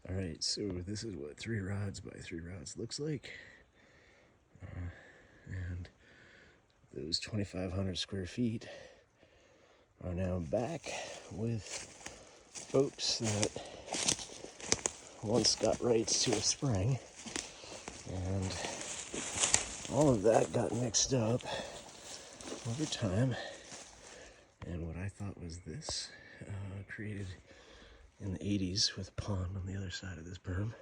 Alright, so this is what 3 rods by 3 rods looks like. And those 2,500 square feet are now back with folks that once got rights to a spring, and all of that got mixed up over time. And what I thought was this, created in the 80s with a pond on the other side of this berm,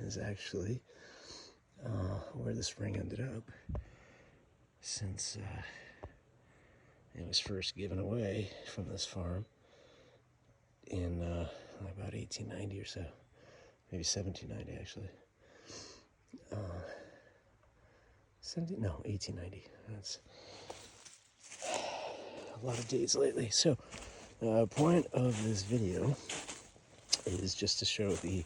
is actually where the spring ended up, since it was first given away from this farm in about 1890 or so, maybe 1790 actually. 1890. That's a lot of days lately. So, point of this video is just to show the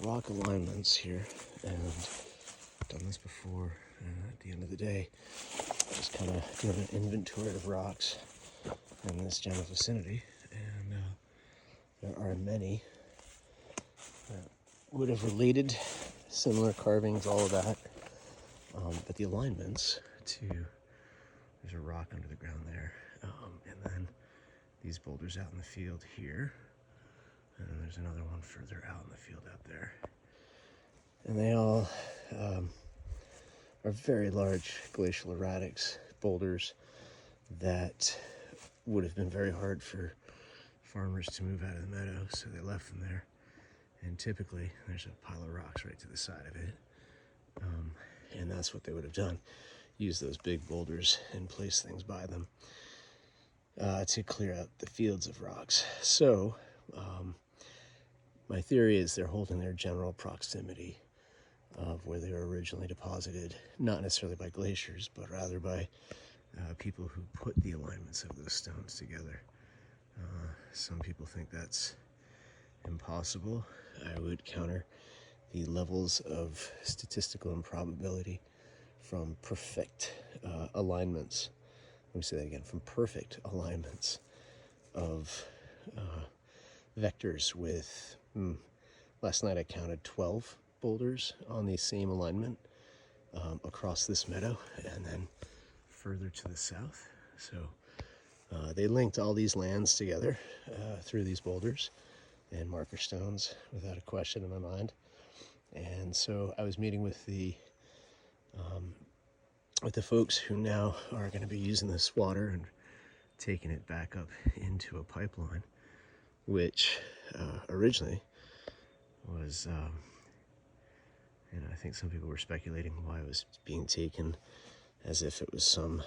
rock alignments here, and I've done this before. At the end of the day, just kind of doing an inventory of rocks in this general vicinity, and there are many that would have related, similar carvings, all of that, but the alignments to, there's a rock under the ground there, and then these boulders out in the field here, and then there's another one further out in the field out there, and they all are very large glacial erratics, boulders that would have been very hard for farmers to move out of the meadow, so they left them there. And typically there's a pile of rocks right to the side of it, and that's what they would have done, use those big boulders and place things by them to clear out the fields of rocks. So my theory is they're holding their general proximity of where they were originally deposited, not necessarily by glaciers, but rather by people who put the alignments of those stones together. Some people think that's impossible. I would counter the levels of statistical improbability from perfect alignments. Let me say that again, from perfect alignments of vectors with, last night I counted 12 boulders on the same alignment across this meadow, and then further to the south. So they linked all these lands together through these boulders and marker stones without a question in my mind. And so I was meeting with the folks who now are going to be using this water and taking it back up into a pipeline, which originally was, I think some people were speculating why it was being taken as if it was some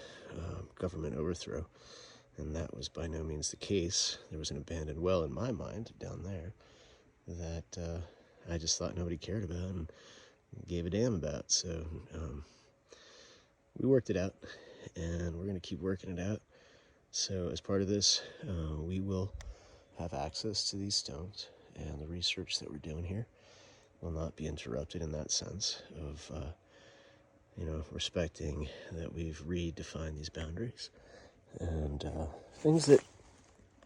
government overthrow, and that was by no means the case. There was an abandoned well in my mind down there that I just thought nobody cared about and gave a damn about. So we worked it out, and we're going to keep working it out. So as part of this, we will have access to these stones, and the research that we're doing here will not be interrupted in that sense of respecting that we've redefined these boundaries, and things that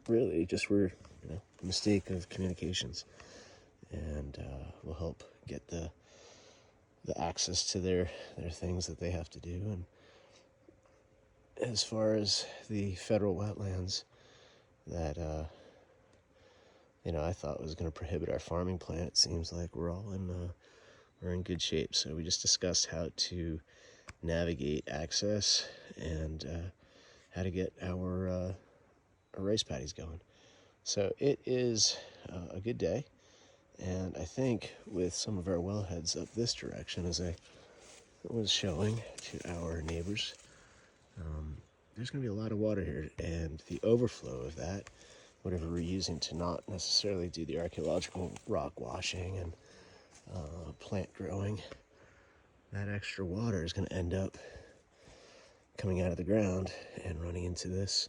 really just were a mistake of communications, and will help get the access to their things that they have to do. And as far as the federal wetlands that I thought was going to prohibit our farming plan, it seems like we're in good shape. So we just discussed how to navigate access and how to get our rice paddies going. So it is a good day, and I think with some of our wellheads up this direction, as I was showing to our neighbors, there's going to be a lot of water here, and the overflow of that, whatever we're using to not necessarily do the archaeological rock washing and plant growing, that extra water is going to end up coming out of the ground and running into this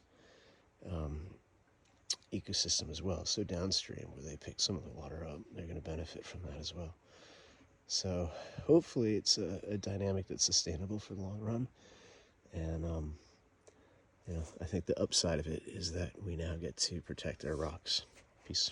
ecosystem as well. So downstream, where they pick some of the water up, they're going to benefit from that as well. So hopefully it's a dynamic that's sustainable for the long run. And I think the upside of it is that we now get to protect our rocks. Peace.